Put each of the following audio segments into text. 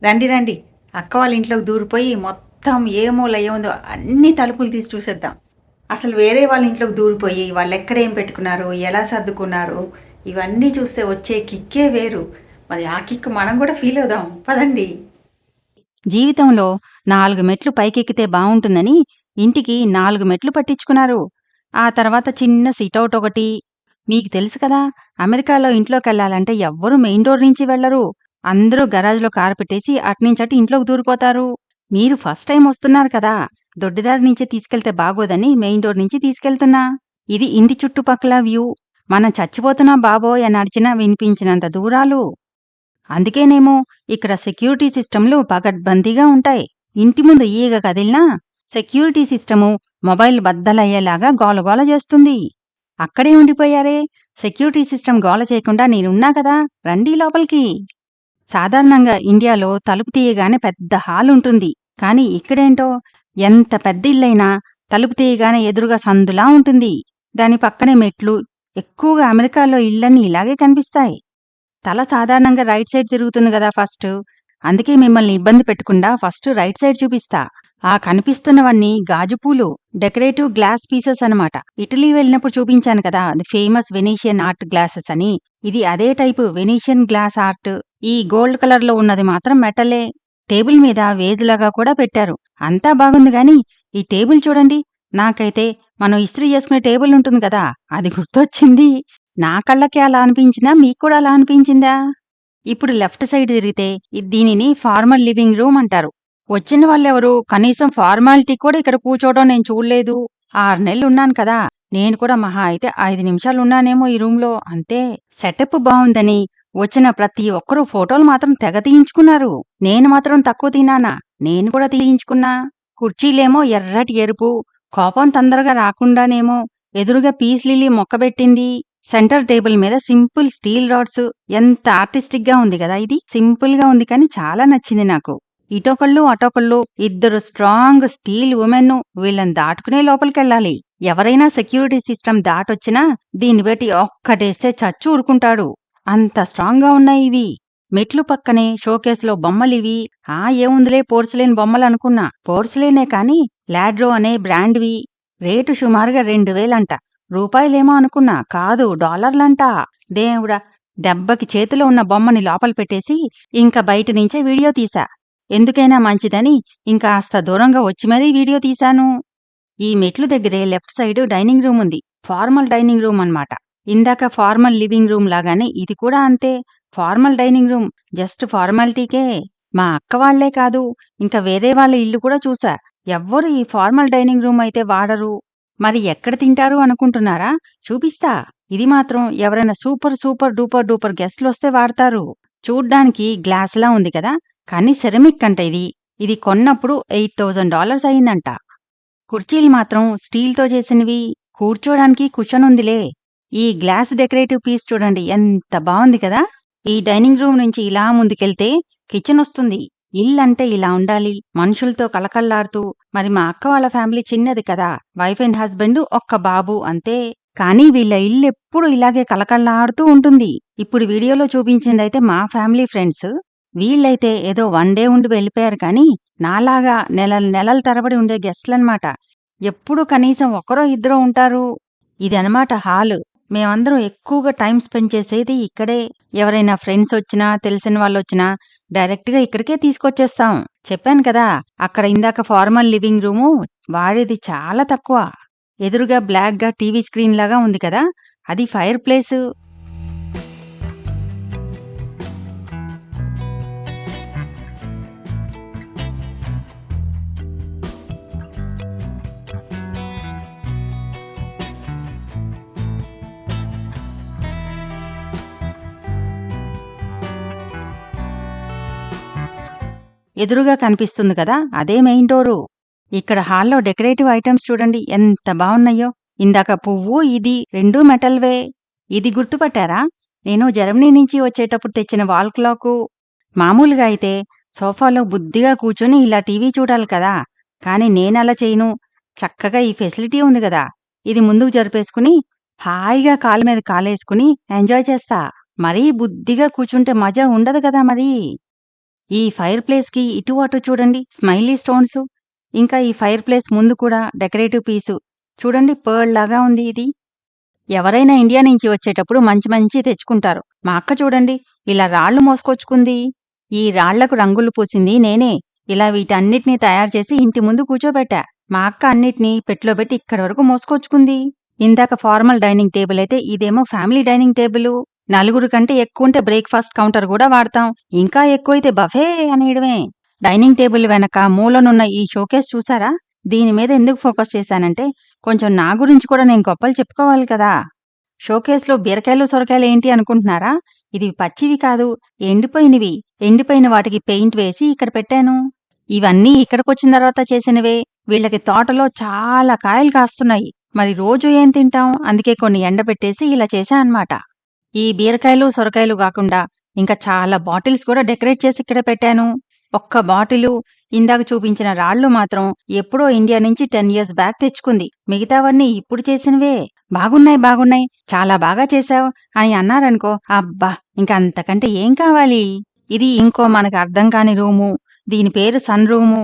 రండి రండి. అక్క వాళ్ళ ఇంట్లోకి దూరిపోయి మొత్తం ఏ మూల ఏముందో అన్ని తలుపులు తీసి చూసేద్దాం. అసలు వేరే వాళ్ళ ఇంట్లోకి దూరిపోయి వాళ్ళు ఎక్కడ ఏం పెట్టుకున్నారు, ఎలా సర్దుకున్నారు, ఇవన్నీ చూస్తే వచ్చే కిక్కే వేరు. మరి ఆ కిక్ మనం కూడా ఫీల్ అవుదాం పదండి. జీవితంలో 4 మెట్లు పైకెక్కితే బావుంటుందని ఇంటికి 4 మెట్లు పట్టించుకున్నారు. ఆ తర్వాత చిన్న సిటౌట్ ఒకటి. మీకు తెలుసు కదా! అమెరికాలో ఇంట్లోకెళ్ళాలంటే ఎవ్వరూ మెయిన్ డోర్ నుంచి వెళ్లరు. అందరూ గరాజ్‌లో కారు పెట్టేసి అటునుంచటు ఇంట్లోకి దూరిపోతారు. మీరు ఫస్ట్ టైమ్ వస్తున్నారు కదా! దొడ్డిదారి నుంచే తీసుకెళ్తే బాగోదని మెయిన్ డోర్ నుంచి తీసుకెళ్తున్నా. ఇది ఇంటి చుట్టుపక్కల వ్యూ. మనం చచ్చిపోతున్నాం బాబోయ్ అని అరిచినా వినిపించినంత దూరాలు. అందుకేనేమో ఇక్కడ సెక్యూరిటీ సిస్టమ్‌లు పకడ్బందీగా ఉంటాయి. ఇంటి ముందు ఈగ కదిలినా సెక్యూరిటీ సిస్టము మొబైల్ బద్దలయ్యేలాగా గోలగోల చేస్తుంది. అక్కడే ఉండిపోయారే! సెక్యూరిటీ సిస్టమ్ గోల చేయకుండా నేనున్నా కదా! రండి లోపలికి. సాధారణంగా ఇండియాలో తలుపు తీయగానే పెద్ద హాలుంటుంది. కానీ ఇక్కడేంటో ఎంత పెద్ద ఇల్లైనా తలుపు తీయగానే ఎదురుగా సందులా ఉంటుంది. దాని పక్కనే మెట్లు. ఎక్కువగా అమెరికాలో ఇళ్ళన్నీ ఇలాగే కనిపిస్తాయి. తల సాధారణంగా రైట్ సైడ్ తిరుగుతుంది గదా ఫస్టు. అందుకే మిమ్మల్ని ఇబ్బంది పెట్టకుండా ఫస్ట్ రైట్ సైడ్ చూపిస్తా. ఆ కనిపిస్తున్నవన్నీ గాజు పూలు. డెకరేటివ్ గ్లాస్ పీసెస్ అనమాట. ఇటలీ వెళ్ళినప్పుడు చూపించాను కదా! అది ఫేమస్ వెనీషియన్ ఆర్ట్ గ్లాసెస్ అని. ఇది అదే టైపు వెనీషియన్ గ్లాస్ ఆర్ట్. ఈ గోల్డ్ కలర్‌లో ఉన్నది మాత్రం మెటలే. టేబుల్ మీద వేజ్‌లాగా కూడా పెట్టారు. అంతా బాగుంది గానీ, ఈ టేబుల్ చూడండి. నాకైతే మనం ఇస్త్రీ చేసుకునే టేబుల్ ఉంటుంది కదా! అది గుర్తొచ్చింది. నా కళ్ళకి అలా అనిపించిందా? మీకు కూడా అలా అనిపించిందా? ఇప్పుడు లెఫ్ట్ సైడ్ తిరిగితే దీనిని ఫార్మల్ లివింగ్ రూమ్ అంటారు. వచ్చిన వాళ్ళెవరు కనీసం ఫార్మాలిటీ కూడా ఇక్కడ కూర్చోవడం నేను చూడలేదు. 6 నెలలున్నాను కదా! నేను కూడా మహా అయితే 5 నిమిషాలున్నానేమో ఈ రూమ్‌లో అంతే. సెటప్ బావుందని వచ్చిన ప్రతి ఒక్కరూ ఫోటోలు మాత్రం తెగ తీయించుకున్నారు. నేను మాత్రం తక్కువ తిన్నానా? నేను కూడా తీయించుకున్నా. కుర్చీలేమో ఎర్రటి ఎరుపు. కోపం తొందరగా రాకుండానేమో ఎదురుగా పీస్ లిల్లీ మొక్కబెట్టింది. సెంటర్ టేబుల్ మీద సింపుల్ స్టీల్ రాడ్స్. ఎంత ఆర్టిస్టిక్‌గా ఉంది గదా ఇది! సింపుల్‌గా ఉంది కానీ చాలా నచ్చింది నాకు. ఇటొకళ్ళు, అటొకళ్ళు ఇద్దరు స్ట్రాంగ్ స్టీల్ వుమెన్ను. వీళ్ళని దాటుకునే లోపలికెళ్ళాలి. ఎవరైనా సెక్యూరిటీ సిస్టమ్ దాటొచ్చినా దీన్ని బట్టి ఒక్కటేస్తే చచ్చి ఊరుకుంటాడు. అంత స్ట్రాంగ్‌గా ఉన్నాయివి. మెట్లు పక్కనే షోకేస్‌లో బొమ్మలివి. ఏముందిలే పోర్సిలెన్ బొమ్మలనుకున్నా. పోర్సిలెనే కానీ లాడ్రో అనే బ్రాండ్‌వి. రేటు సుమారుగా 2000 అంట. రూపాయలేమో అనుకున్నా. కాదు డాలర్లంట. దేవుడా! దెబ్బకి చేతిలో ఉన్న బొమ్మని లోపల పెట్టేసి ఇంక బయట నుంచే వీడియో తీశా. ఎందుకైనా మంచిదని ఇంకాస్త దూరంగా వచ్చి మరీ వీడియో తీశాను. ఈ మెట్లు దగ్గరే లెఫ్ట్ సైడ్ డైనింగ్ రూమ్ ఉంది. ఫార్మల్ డైనింగ్ రూమ్ అన్నమాట. ఇందాక ఫార్మల్ లివింగ్ రూమ్ లాగానే ఇది కూడా అంతే. Formal dining room. జస్ట్ ఫార్మాలిటీకే. మా అక్క వాళ్లే కాదు, ఇంకా వేరే వాళ్ళ ఇల్లు కూడా చూసా. ఎవ్వరు ఈ ఫార్మల్ డైనింగ్ రూమ్ అయితే వాడరు. మరి ఎక్కడ తింటారు అనుకుంటున్నారా? చూపిస్తా. ఇది మాత్రం ఎవరైనా సూపర్ సూపర్ డూపర్ డూపర్ గెస్ట్‌లొస్తే వాడతారు. చూడ్డానికి గ్లాస్‌లా ఉంది కదా! కానీ సెరమిక్ అంట ఇది. ఇది కొన్నప్పుడు $8000 అయిందంట. కుర్చీలు మాత్రం స్టీల్‌తో చేసినవి. కూర్చోడానికి కుషనుందిలే. ఈ గ్లాస్ డెకరేటివ్ పీస్ చూడండి ఎంత బావుంది కదా! ఈ డైనింగ్ రూమ్ నుంచి ఇలా ముందుకెళ్తే కిచెనొస్తుంది. ఇల్లంటే ఇలా ఉండాలి. మనుషులతో కళకళలాడుతూ. మరి మా అక్క వాళ్ళ ఫ్యామిలీ చిన్నది కదా! వైఫ్ అండ్ హస్బెండ్, ఒక్క బాబు అంతే. కానీ వీళ్ళ ఇల్లెప్పుడూ ఇలాగే కళకళలాడుతూ ఉంటుంది. ఇప్పుడు వీడియోలో చూపించిందైతే మా ఫ్యామిలీ ఫ్రెండ్స్. వీళ్ళైతే ఏదో 1 డే ఉండి వెళ్ళిపోయారు కానీ, నాలాగా నెలలు నెలల తరబడి ఉండే గెస్ట్‌లనమాట. ఎప్పుడూ కనీసం ఒకరో ఇద్దరో ఉంటారు. ఇదనమాట హాలు. మేమందరం ఎక్కువగా టైమ్ స్పెండ్ చేసేది ఇక్కడే. ఎవరైనా ఫ్రెండ్సొచ్చినా, తెలిసిన వాళ్ళొచ్చినా డైరెక్ట్‌గా ఇక్కడికే తీసుకొచ్చేస్తాం. చెప్పాను కదా! అక్కడ ఇందాక ఫార్మల్ లివింగ్ రూము వాడేది చాలా తక్కువ. ఎదురుగా బ్లాక్‌గా టీవీ స్క్రీన్‌లాగా ఉంది కదా! అది ఫైర్ ప్లేసు. ఎదురుగా కనిపిస్తుంది కదా! అదే మెయిన్ డోరు. ఇక్కడ హాల్‌లో డెకరేటివ్ ఐటెమ్స్ చూడండి ఎంత బావున్నాయో. ఇందాక పువ్వు, ఇది 2 మెటల్‌వే. ఇది గుర్తుపట్టారా? నేను జర్మనీ నుంచి వచ్చేటప్పుడు తెచ్చిన వాల్ క్లాకు. మామూలుగా అయితే సోఫాలో బుద్ధిగా కూర్చొని ఇలా టీవీ చూడాలి కదా! కానీ నేనలా చేయను. చక్కగా ఈ ఫెసిలిటీ ఉంది గదా! ఇది ముందుకు జరిపేసుకుని, హాయిగా కాలు మీద కాలేసుకుని ఎంజాయ్ చేస్తా. మరీ బుద్ధిగా కూర్చుంటే మజా ఉండదు గదా మరి. ఈ ఫైర్ ప్లేస్‌కి ఇటు అటు చూడండి స్మైలీ స్టోన్స్. ఇంకా ఈ ఫైర్ ప్లేస్ ముందు కూడా డెకరేటివ్ పీసు. చూడండి పర్ల్ లాగా ఉంది ఇది. ఎవరైనా ఇండియా నుంచి వచ్చేటప్పుడు మంచి మంచియి తెచ్చుకుంటారు. మా అక్క చూడండి ఇలా రాళ్ళు మోసుకొచ్చుకుంది. ఈ రాళ్లకు రంగులు పూసింది నేనే. ఇలా వీటన్నిటిని తయారు చేసి ఇంటి ముందు కూర్చోబెట్టా. మా అక్క అన్నిటినీ పెట్టెలో పెట్టి ఇక్కడి వరకు మోసుకొచ్చుకుంది. ఇందాక ఫార్మల్ డైనింగ్ టేబుల్ అయితే ఇదేమో ఫ్యామిలీ డైనింగ్ టేబులు. నలుగురు కంటే ఎక్కువుంటే బ్రేక్‌ఫాస్ట్ కౌంటర్ గూడా వాడతాం. ఇంకా ఎక్కువైతే బఫే అనేయడమే. డైనింగ్ టేబుల్ వెనక మూలనున్న ఈ షోకేస్ చూసారా? దీని మీద ఎందుకు ఫోకస్ చేశానంటే కొంచెం నా గురించి కూడా నేను గొప్పలు చెప్పుకోవాలి కదా! షోకేస్‌లో బీరకాయలు, సొరకాయలు ఏంటి అనుకుంటున్నారా? ఇది పచ్చివి కాదు, ఎండిపోయినవి. ఎండిపోయిన వాటికి పెయింట్ వేసి ఇక్కడ పెట్టాను. ఇవన్నీ ఇక్కడికొచ్చిన తర్వాత చేసినవే. వీళ్ళకి తోటలో చాలా కాయలు కాస్తున్నాయి. మరి రోజూ ఏం తింటాం? అందుకే కొన్ని ఎండబెట్టేసి ఇలా చేశా అన్నమాట. ఈ బీరకాయలు, సొరకాయలు గాకుండా ఇంకా చాలా బాటిల్స్ కూడా డెకరేట్ చేసి ఇక్కడ పెట్టాను. ఒక్క బాటిలు, ఇందాక చూపించిన రాళ్ళు మాత్రం ఎప్పుడో ఇండియా నుంచి 10 ఇయర్స్ బ్యాక్ తెచ్చుకుంది. మిగతావన్నీ ఇప్పుడు చేసినవే. బాగున్నాయి, బాగున్నాయి, చాలా బాగా చేశావు అని అన్నారనుకో, అబ్బా! ఇంక అంతకంటే ఏం కావాలి? ఇది ఇంకో మనకు అర్థం కాని రూము. దీని పేరు సన్ రూము.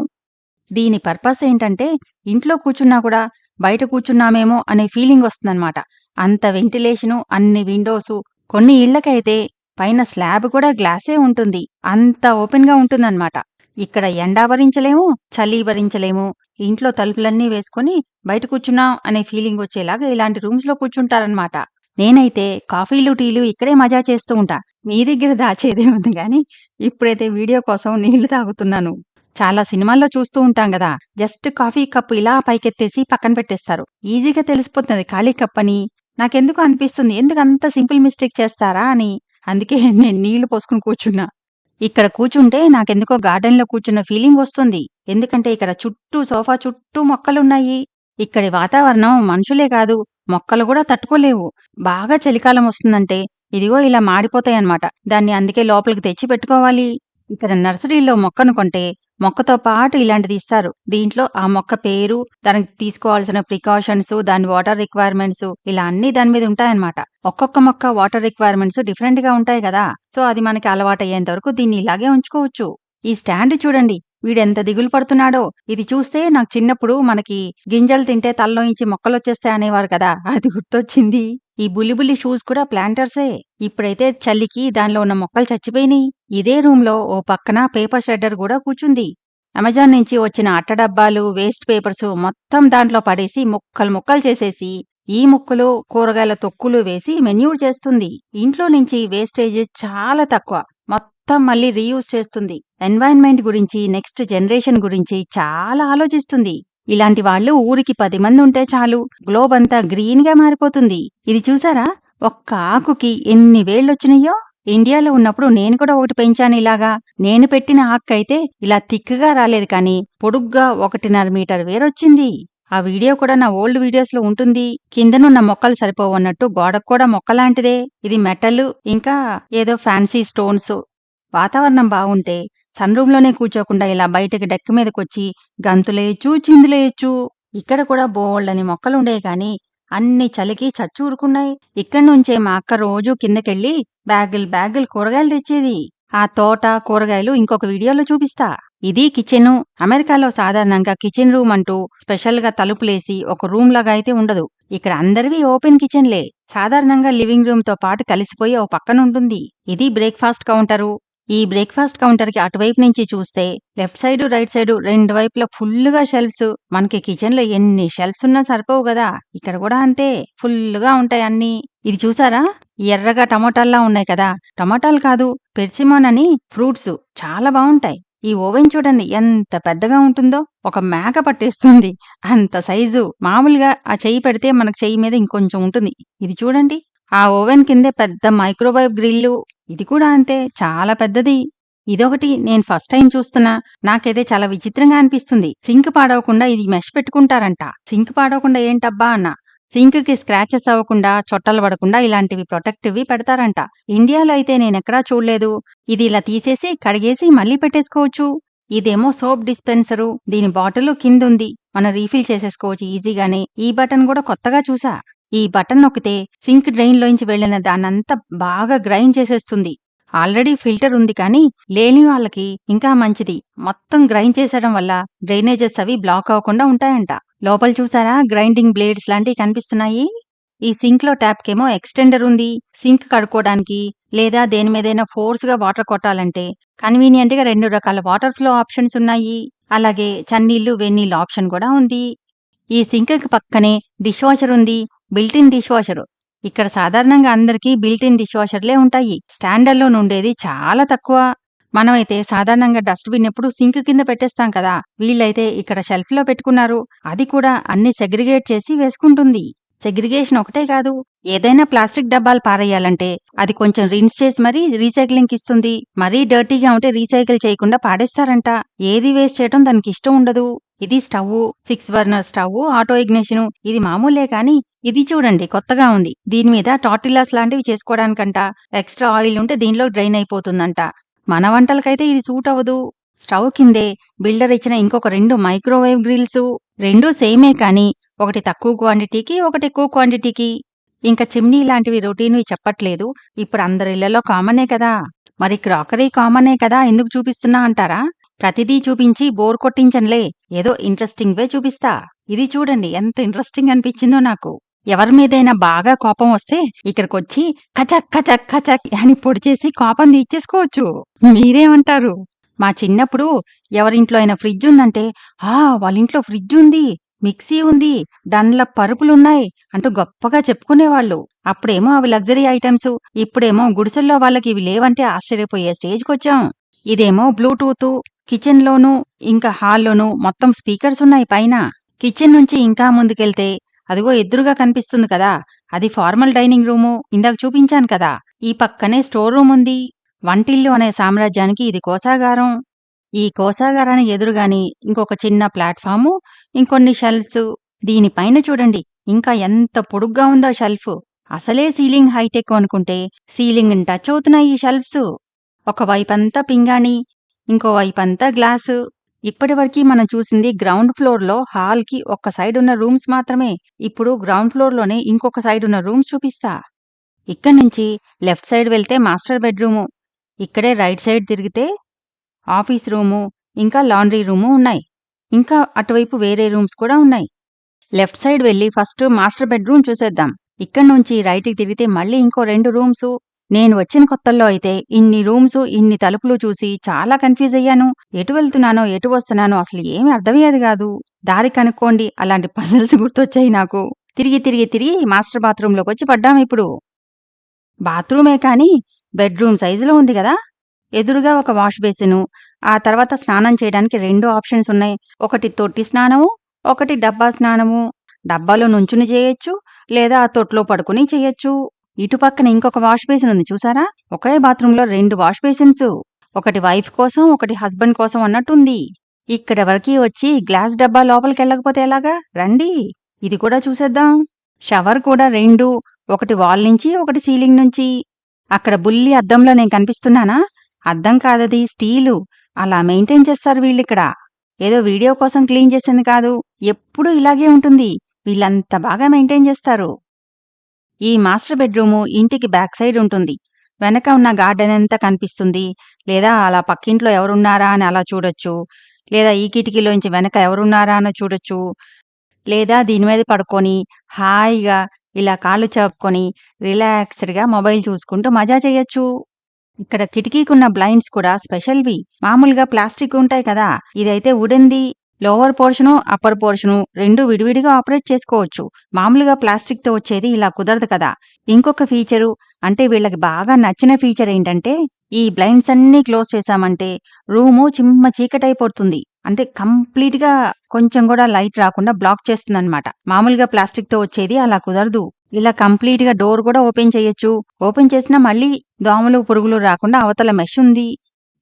దీని పర్పస్ ఏంటంటే, ఇంట్లో కూర్చున్నా కూడా బయట కూర్చున్నామేమో అనే ఫీలింగొస్తుందనమాట. అంత వెంటిలేషను, అన్ని విండోసు. కొన్ని ఇళ్ళకైతే పైన స్లాబ్ కూడా గ్లాసే ఉంటుంది. అంత ఓపెన్‌గా ఉంటుందనమాట. ఇక్కడ ఎండ భరించలేము, చలి భరించలేము. ఇంట్లో తలుపులన్నీ వేసుకొని బయట కూర్చున్నాం అనే ఫీలింగొచ్చేలాగా ఇలాంటి రూమ్స్‌లో కూర్చుంటారనమాట. నేనైతే కాఫీలు, టీలు ఇక్కడే మజా చేస్తూ ఉంటా. మీ దగ్గర దాచేదేముంది గానీ, ఇప్పుడైతే వీడియో కోసం నీళ్లు తాగుతున్నాను. చాలా సినిమాల్లో చూస్తూ ఉంటాం గదా! జస్ట్ కాఫీ కప్పు ఇలా పైకెత్తేసి పక్కన పెట్టేస్తారు. ఈజీగా తెలిసిపోతుంది ఖాళీ కప్పని. నాకెందుకో అనిపిస్తుంది ఎందుకంత సింపుల్ మిస్టేక్ చేస్తారా అని. అందుకే నేను నీళ్లు పోసుకొని కూర్చున్నా. ఇక్కడ కూర్చుంటే నాకెందుకో గార్డెన్‌లో కూర్చున్న ఫీలింగొస్తుంది. ఎందుకంటే ఇక్కడ సోఫా చుట్టూ మొక్కలున్నాయి. ఇక్కడి వాతావరణం మనుషులే కాదు, మొక్కలు గూడా తట్టుకోలేవు. బాగా చలికాలం వస్తుందంటే ఇదిగో ఇలా మాడిపోతాయన్నమాట. దాన్ని అందుకే లోపలికి తెచ్చి పెట్టుకోవాలి. ఇక్కడ నర్సరీలో మొక్కను కొంటే మొక్కతో పాటు ఇలాంటిది ఇస్తారు. దీంట్లో ఆ మొక్క పేరు, దానికి తీసుకోవాల్సిన ప్రికాషన్స్, దాని వాటర్ రిక్వైర్మెంట్స్ ఇలా అన్నీ దాని మీద ఉంటాయన్నమాట. ఒక్కొక్క మొక్క వాటర్ రిక్వైర్మెంట్స్ డిఫరెంట్‌గా ఉంటాయి గదా! సో, అది మనకి అలవాటయ్యేంత వరకు దీన్ని ఇలాగే ఉంచుకోవచ్చు. ఈ స్టాండ్ చూడండి. వీడెంత దిగులు పడుతున్నాడో. ఇది చూస్తే నాకు చిన్నప్పుడు మనకి గింజలు తింటే తలలోంచి మొక్కలొచ్చేస్తాయి అనేవారు కదా! అది గుర్తొచ్చింది. ఈ బుల్లి షూస్ కూడా ప్లాంటర్సే. ఇప్పుడైతే చలికి దానిలో ఉన్న మొక్కలు చచ్చిపోయినియి. ఇదే రూమ్‌లో ఓ పక్కన పేపర్ షెడ్డర్ గూడా కూర్చుంది. అమెజాన్ నుంచి వచ్చిన అట్ట డబ్బాలు, వేస్ట్ పేపర్స్ మొత్తం దాంట్లో పడేసి ముక్కలు ముక్కలు చేసేసి, ఈ ముక్కలు, కూరగాయల తొక్కులు వేసి మెన్యూర్ చేస్తుంది. ఇంట్లో నుంచి వేస్టేజ్ చాలా తక్కువ. మొత్తం మళ్ళీ రీయూజ్ చేస్తుంది. ఎన్వైర్న్‌మెంట్ గురించి, నెక్స్ట్ జనరేషన్ గురించి చాలా ఆలోచిస్తుంది. ఇలాంటి వాళ్ళు ఊరికి 10 మందుంటే చాలు. గ్లోబ్ అంతా గ్రీన్‌గా మారిపోతుంది. ఇది చూసారా? ఒక్క ఆకుకి ఎన్ని వేళ్ళొచ్చినియ్యో? ఇండియాలో ఉన్నప్పుడు నేను కూడా ఒకటి పెంచాను ఇలాగా. నేను పెట్టిన ఆక్కయితే ఇలా థిక్‌గా రాలేదు కానీ, పొడుగ్గా 1.5 మీటర్ వేరొచ్చింది. ఆ వీడియో కూడా నా ఓల్డ్ వీడియోస్‌లో ఉంటుంది. కిందనున్న మొక్కలు సరిపోవన్నట్టు గోడకు కూడా మొక్కలాంటిదే. ఇది మెటల్, ఇంకా ఏదో ఫ్యాన్సీ స్టోన్స్. వాతావరణం బావుంటే సన్ రూమ్‌లోనే కూర్చోకుండా ఇలా బయటకి డెక్ మీదకొచ్చి గంతులేయొచ్చు, చిందులేయొచ్చు. ఇక్కడ కూడా బోలెడన్ని మొక్కలుండేయి కానీ, అన్ని చలికి చచ్చూరుకున్నాయి. ఇక్కడ్నుంచే మా అక్క రోజూ కిందకెళ్ళి బ్యాగులు కూరగాయలు తెచ్చేది. ఆ తోట, కూరగాయలు ఇంకొక వీడియోలో చూపిస్తా. ఇది కిచెను. అమెరికాలో సాధారణంగా కిచెన్ రూమ్ అంటూ స్పెషల్‌గా తలుపులేసి ఒక రూమ్‌లాగా అయితే ఉండదు. ఇక్కడ అందరివి ఓపెన్ కిచెన్‌లే. సాధారణంగా లివింగ్ రూమ్‌తో పాటు కలిసిపోయి ఓ పక్కనుంటుంది. ఇది బ్రేక్‌ఫాస్ట్ కౌంటరు. ఈ బ్రేక్‌ఫాస్ట్ కౌంటర్‌కి అటువైపు నుంచి చూస్తే లెఫ్ట్ సైడు, రైట్ సైడు 2 వైపులా ఫుల్లుగా షెల్ఫ్స్. మనకి కిచెన్‌లో ఎన్ని షెల్ఫ్స్ ఉన్నా సరిపోవు గదా! ఇక్కడ కూడా అంతే. ఫుల్లుగా ఉంటాయి అన్నీ. ఇది చూసారా? ఎర్రగా టమోటాల్లా ఉన్నాయి కదా! టమోటాలు కాదు, పెర్సిమోన్ అని ఫ్రూట్స్. చాలా బావుంటాయి. ఈ ఓవెన్ చూడండి ఎంత పెద్దగా ఉంటుందో. ఒక మేక పట్టేస్తుంది అంత సైజు. మామూలుగా ఆ చెయ్యి పెడితే మనకు చెయ్యి మీద ఇంకొంచెం ఉంటుంది. ఇది చూడండి. ఆ ఓవెన్ కిందే పెద్ద మైక్రోవేవ్ గ్రిల్లు. ఇది కూడా అంతే చాలా పెద్దది. ఇదొకటి నేను ఫస్ట్ టైం చూస్తున్నా. నాకైతే చాలా విచిత్రంగా అనిపిస్తుంది. సింక్ పాడవకుండా ఇది మెష్ పెట్టుకుంటారంట. సింక్ పాడవకుండా ఏంటబ్బా అన్నా. సింక్‌కి స్క్రాచెస్ అవ్వకుండా, చొట్టలు పడకుండా ఇలాంటివి ప్రొటెక్టివ్‌వి పెడతారంట. ఇండియాలో అయితే నేనెక్కడా చూడలేదు. ఇది ఇలా తీసేసి, కడిగేసి మళ్ళీ పెట్టేసుకోవచ్చు. ఇదేమో సోప్ డిస్పెన్సరు. దీని బాటిలు కిందుంది. మనం రీఫిల్ చేసేసుకోవచ్చు ఈజీగానే. ఈ బటన్ కూడా కొత్తగా చూసా. ఈ బటన్ నొక్కితే సింక్ డ్రైన్‌లోంచి వెళ్ళిన దాన్నంతా బాగా గ్రైండ్ చేసేస్తుంది. ఆల్రెడీ ఫిల్టర్ ఉంది కానీ లేని వాళ్ళకి ఇంకా మంచిది. మొత్తం గ్రైండ్ చేసేయడం వల్ల డ్రైనేజెస్ అవి బ్లాక్ అవ్వకుండా ఉంటాయంట. లోపల చూసారా గ్రైండింగ్ బ్లేడ్స్ లాంటివి కనిపిస్తున్నాయి. ఈ సింక్‌లో ట్యాప్‌కేమో ఎక్స్‌టెండర్ ఉంది. సింక్ కడుక్కోవడానికి లేదా దేని మీదైనా ఫోర్స్‌గా వాటర్ కొట్టాలంటే కన్వీనియంట్‌గా 2 రకాల వాటర్ ఫ్లో ఆప్షన్స్ ఉన్నాయి. అలాగే చన్నీళ్లు, వేడినీళ్లు ఆప్షన్ కూడా ఉంది. ఈ సింక్‌కి పక్కనే డిష్ వాషర్ ఉంది. Built in dish washer. ఇక్కడ సాధారణంగా అందరికీ బిల్ట్ ఇన్ డిష్ వాషర్‌లే ఉంటాయి. స్టాండర్డ్‌లోన్ ఉండేది చాలా తక్కువ. మనమైతే సాధారణంగా డస్ట్‌బిన్ ఎప్పుడు సింక్ కింద పెట్టేస్తాం కదా! వీళ్ళైతే ఇక్కడ షెల్ఫ్‌లో పెట్టుకున్నారు. అది కూడా అన్ని సెగ్రిగేట్ చేసి వేసుకుంటుంది. సెగ్రిగేషన్ ఒకటే కాదు, ఏదైనా ప్లాస్టిక్ డబ్బాలు పారేయాలంటే అది కొంచెం రిన్స్ చేసి మరీ రీసైక్లింగ్‌కి ఇస్తుంది. మరీ డర్టీగా ఉంటే రీసైకిల్ చేయకుండా పాడేస్తారంట. ఏది వేస్ట్ చేయడం దానికి ఇష్టం ఉండదు. ఇది stove. 6 burner stove, auto ignition. ఇది మామూలే కానీ ఇది చూడండి కొత్తగా ఉంది. దీని మీద టార్టిల్లాస్ లాంటివి చేసుకోవడానికంట. ఎక్స్‌ట్రా ఆయిల్ ఉంటే దీనిలో డ్రైన్ అయిపోతుందంట. మన వంటలకైతే ఇది సూట్ అవ్వదు. స్టవ్ కిందే బిల్డర్ ఇచ్చిన ఇంకొక 2 మైక్రోవేవ్ గ్రిల్స్. రెండూ సేమే కానీ ఒకటి తక్కువ క్వాంటిటీకి, ఒకటి ఎక్కువ క్వాంటిటీకి. ఇంక చిమ్నీ లాంటివి రొటీన్‌వి చెప్పట్లేదు. ఇప్పుడు అందరి ఇళ్లలో కామనే కదా! మరి క్రాకరీ కామనే కదా! ఎందుకు చూపిస్తున్నా అంటారా? ప్రతిదీ చూపించి బోర్ కొట్టించనులే. ఏదో ఇంట్రెస్టింగ్‌వే చూపిస్తా. ఇది చూడండి ఎంత ఇంట్రెస్టింగ్ అనిపించిందో నాకు. ఎవరి మీదైనా బాగా కోపం వస్తే ఇక్కడికొచ్చి కచక్ కచక్ కచక్ అని పొడిచేసి కోపం తీర్చేసుకోవచ్చు. మీరేమంటారు? మా చిన్నప్పుడు ఎవరింట్లో అయినా ఫ్రిడ్జ్ ఉందంటే, వాళ్ళింట్లో ఫ్రిడ్జ్ ఉంది, మిక్సీ ఉంది, డన్లప్ పరుపులున్నాయి అంటూ గొప్పగా చెప్పుకునేవాళ్ళు. అప్పుడేమో అవి లగ్జరీ ఐటమ్స్. ఇప్పుడేమో గుడిసెల్లో వాళ్ళకి ఇవి లేవంటే ఆశ్చర్యపోయే స్టేజ్‌కొచ్చాం. ఇదేమో బ్లూటూత్. కిచెన్‌లోనూ, ఇంకా హాల్‌లోనూ మొత్తం స్పీకర్స్ ఉన్నాయి పైన. కిచెన్ నుంచి ఇంకా ముందుకెళ్తే అదిగో ఎదురుగా కనిపిస్తుంది కదా! అది ఫార్మల్ డైనింగ్ రూము. ఇందాక చూపించాను కదా! ఈ పక్కనే స్టోర్ రూమ్ ఉంది. వంటిల్లు అనే సామ్రాజ్యానికి ఇది కోశాగారం. ఈ కోశాగారానికి ఎదురుగాని ఇంకొక చిన్న ప్లాట్‌ఫాము, ఇంకొన్ని షెల్ఫ్స్. దీనిపైన చూడండి ఇంకా ఎంత పొడుగ్గా ఉందో షెల్ఫ్. అసలే సీలింగ్ హైటెక్ అనుకుంటే సీలింగ్‌ని టచ్ అవుతున్నాయి ఈ షెల్ఫ్స్. ఒక వైపంతా పింగాణి, ఇంకో వైపంతా గ్లాసు. ఇప్పటివరకి మనం చూసింది గ్రౌండ్ ఫ్లోర్‌లో హాల్‌కి ఒక్క సైడ్ ఉన్న రూమ్స్ మాత్రమే. ఇప్పుడు గ్రౌండ్ ఫ్లోర్‌లోనే ఇంకొక సైడ్ ఉన్న రూమ్స్ చూపిస్తా. ఇక్కడి నుంచి లెఫ్ట్ సైడ్ వెళ్తే మాస్టర్ బెడ్‌రూము. ఇక్కడే రైట్ సైడ్ తిరిగితే ఆఫీస్ రూము, ఇంకా లాండ్రీ రూము ఉన్నాయి. ఇంకా అటువైపు వేరే రూమ్స్ కూడా ఉన్నాయి. లెఫ్ట్ సైడ్ వెళ్లి ఫస్ట్ మాస్టర్ బెడ్‌రూమ్ చూసేద్దాం. ఇక్కడి నుంచి రైట్‌కి తిరిగితే మళ్ళీ ఇంకో 2 రూమ్సు. నేను వచ్చిన కొత్తల్లో అయితే ఇన్ని రూమ్సు, ఇన్ని తలుపులు చూసి చాలా కన్‌ఫ్యూజ్ అయ్యాను. ఎటు వెళ్తున్నానో, ఎటు వస్తున్నానో అసలు ఏమీ అర్థమయ్యేది గాదు. దారి కనుక్కోండి అలాంటి పజిల్స్ గుర్తొచ్చాయి నాకు. తిరిగి మాస్టర్ బాత్రూమ్‌లోకొచ్చి పడ్డామిప్పుడు. బాత్రూమే కానీ బెడ్‌రూమ్ సైజులో ఉంది గదా! ఎదురుగా ఒక వాష్ బేసిను, ఆ తర్వాత స్నానం చేయడానికి 2 ఆప్షన్స్ ఉన్నాయి. ఒకటి తొట్టి స్నానము, ఒకటి డబ్బా స్నానము. డబ్బాలో నుంచుని చేయొచ్చు, లేదా ఆ తొట్లో పడుకుని చేయొచ్చు. ఇటు పక్కన ఇంకొక వాష్ బేసిన్ ఉంది చూసారా? ఒకే బాత్రూంలో 2 వాష్ బేసిన్స్. ఒకటి వైఫ్ కోసం, ఒకటి హస్బెండ్ కోసం అన్నట్టుంది. ఇక్కడి వరకి వచ్చి గ్లాస్ డబ్బా లోపలికెళ్ళకపోతే ఎలాగా? రండి. ఇది కూడా చూసేద్దాం. షవర్ కూడా 2. ఒకటి వాల్ నుంచి, ఒకటి సీలింగ్ నుంచి. అక్కడ బుల్లి అద్దంలో నేను కనిపిస్తున్నానా? అద్దం కాదది స్టీలు. అలా మెయింటైన్ చేస్తారు వీళ్ళిక్కడ. ఏదో వీడియో కోసం క్లీన్ చేసింది కాదు. ఎప్పుడూ ఇలాగే ఉంటుంది. వీళ్ళంత బాగా మెయింటైన్ చేస్తారు. ఈ మాస్టర్ బెడ్‌రూము ఇంటికి బ్యాక్ సైడ్ ఉంటుంది. వెనక ఉన్న గార్డెన్ అంతా కనిపిస్తుంది. లేదా అలా పక్కింట్లో ఎవరున్నారా అని అలా చూడొచ్చు. లేదా ఈ కిటికీలోంచి వెనక ఎవరున్నారా అని చూడొచ్చు. లేదా దీని మీద పడుకొని హాయిగా ఇలా కాళ్ళు చాపుకొని రిలాక్స్‌డ్‌గా మొబైల్ చూసుకుంటూ మజా చేయొచ్చు. ఇక్కడ కిటికీకున్న బ్లైండ్స్ కూడా స్పెషల్‌వి. మామూలుగా ప్లాస్టిక్ ఉంటాయి కదా! ఇదైతే వుడెన్‌ది. లోవర్ పోర్షను, అప్పర్ పోర్షను 2 విడివిడిగా ఆపరేట్ చేసుకోవచ్చు. మామూలుగా ప్లాస్టిక్‌తో వచ్చేది ఇలా కుదరదు కదా! ఇంకొక ఫీచరు అంటే వీళ్ళకి బాగా నచ్చిన ఫీచర్ ఏంటంటే ఈ బ్లైండ్స్ అన్నీ క్లోజ్ చేశామంటే రూము చిమ్మ చీకటైపోతుంది. అంటే కంప్లీట్‌గా కొంచెం కూడా లైట్ రాకుండా బ్లాక్ చేస్తుందన్నమాట. మామూలుగా ప్లాస్టిక్‌తో వచ్చేది అలా కుదరదు. ఇలా కంప్లీట్‌గా డోర్ కూడా ఓపెన్ చేయొచ్చు. ఓపెన్ చేసినా మళ్ళీ దోమలు, పురుగులు రాకుండా అవతల మెష్ ఉంది.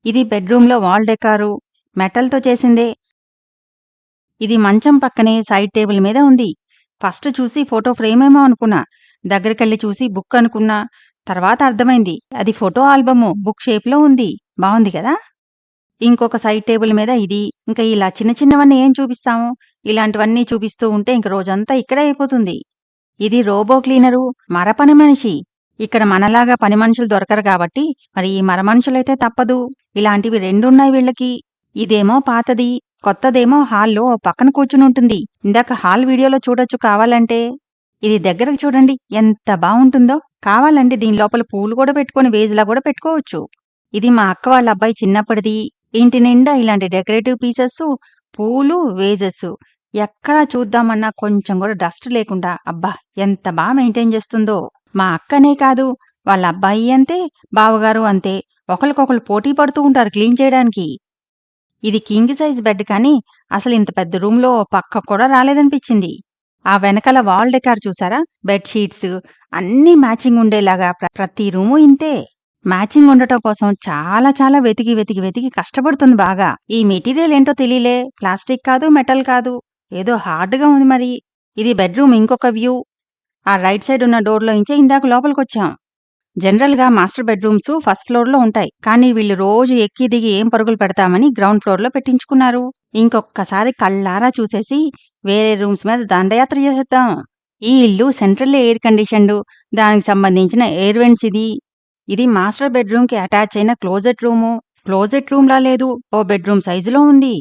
ఇది బెడ్‌రూమ్‌లో వాల్ డెకారు. మెటల్‌తో చేసిందే. ఇది మంచం పక్కనే సైడ్ టేబుల్ మీద ఉంది. ఫస్ట్ చూసి ఫోటో ఫ్రేమేమో అనుకున్నా. దగ్గరికెళ్ళి చూసి బుక్ అనుకున్నా. తర్వాత అర్థమైంది అది ఫోటో ఆల్బము. బుక్ షేప్‌లో ఉంది. బావుంది కదా! ఇంకొక సైడ్ టేబుల్ మీద ఇది. ఇంకా ఇలా చిన్న చిన్నవన్నీ ఏం చూపిస్తాము? ఇలాంటివన్నీ చూపిస్తూ ఉంటే ఇంక రోజంతా ఇక్కడే అయిపోతుంది. ఇది రోబో క్లీనరు. మరపని మనిషి. ఇక్కడ మనలాగా పని మనుషులు దొరకరు కాబట్టి మరి ఈ మరమనుషులైతే తప్పదు. ఇలాంటివి రెండున్నాయి వీళ్ళకి. ఇదేమో పాతది, కొత్తదేమో హాల్లో ఓ పక్కన కూర్చునుంటుంది. ఇందాక హాల్ వీడియోలో చూడొచ్చు కావాలంటే. ఇది దగ్గరకు చూడండి ఎంత బావుంటుందో. కావాలంటే దీని లోపల పూలు కూడా పెట్టుకొని వేజ్‌లా కూడా పెట్టుకోవచ్చు. ఇది మా అక్క వాళ్ళ అబ్బాయి చిన్నప్పటిది. ఇంటి నిండా ఇలాంటి డెకరేటివ్ పీసెస్, పూలు, వేజెస్. ఎక్కడా చూద్దామన్నా కొంచెం కూడా డస్ట్ లేకుండా అబ్బా! ఎంత మెయింటైన్ చేస్తుందో. మా అక్కనే కాదు, వాళ్ళ అబ్బాయి అంతే, బావగారు అంతే. ఒకళ్ళకొకళ్ళు పోటీ పడుతూ ఉంటారు క్లీన్ చేయడానికి. ఇది కింగ్ సైజ్ బెడ్ కానీ అసలింత పెద్ద రూమ్‌లో పక్కకు కూడా రాలేదనిపించింది. ఆ వెనకాల వాల్ డెకార్ చూసారా? బెడ్ షీట్స్ అన్నీ మ్యాచింగ్ ఉండేలాగా ప్రతి రూము ఇంతే. మ్యాచింగ్ ఉండటం కోసం చాలా వెతికి కష్టపడుతుంది బాగా. ఈ మెటీరియల్ ఏంటో తెలీలే. ప్లాస్టిక్ కాదు, మెటల్ కాదు. ఏదో హార్డ్‌గా ఉంది మరి. ఇది బెడ్‌రూమ్ ఇంకొక వ్యూ. ఆ రైట్ సైడ్ ఉన్న డోర్‌లోంచే ఇందాక లోపలికొచ్చాం. జనరల్‌గా మాస్టర్ బెడ్‌రూమ్స్ ఫస్ట్ ఫ్లోర్‌లో ఉంటాయి. కానీ వీళ్ళు రోజు ఎక్కి దిగి ఏం పరుగులు పెడతామని గ్రౌండ్ ఫ్లోర్‌లో పెట్టించుకున్నారు. ఇంకొక్కసారి కళ్ళారా చూసేసి వేరే రూమ్స్ మీద దండయాత్ర చేసేద్దాం. ఈ ఇల్లు సెంట్రల్లీ ఎయిర్ కండిషన్డ్. దానికి సంబంధించిన ఎయిర్ వెంట్స్ ఇది. ఇది మాస్టర్ బెడ్‌రూమ్‌కి అటాచ్ అయిన క్లోజెట్ రూము. క్లోజెట్ రూమ్‌లా లేదు, ఓ బెడ్‌రూమ్ సైజులో ఉంది.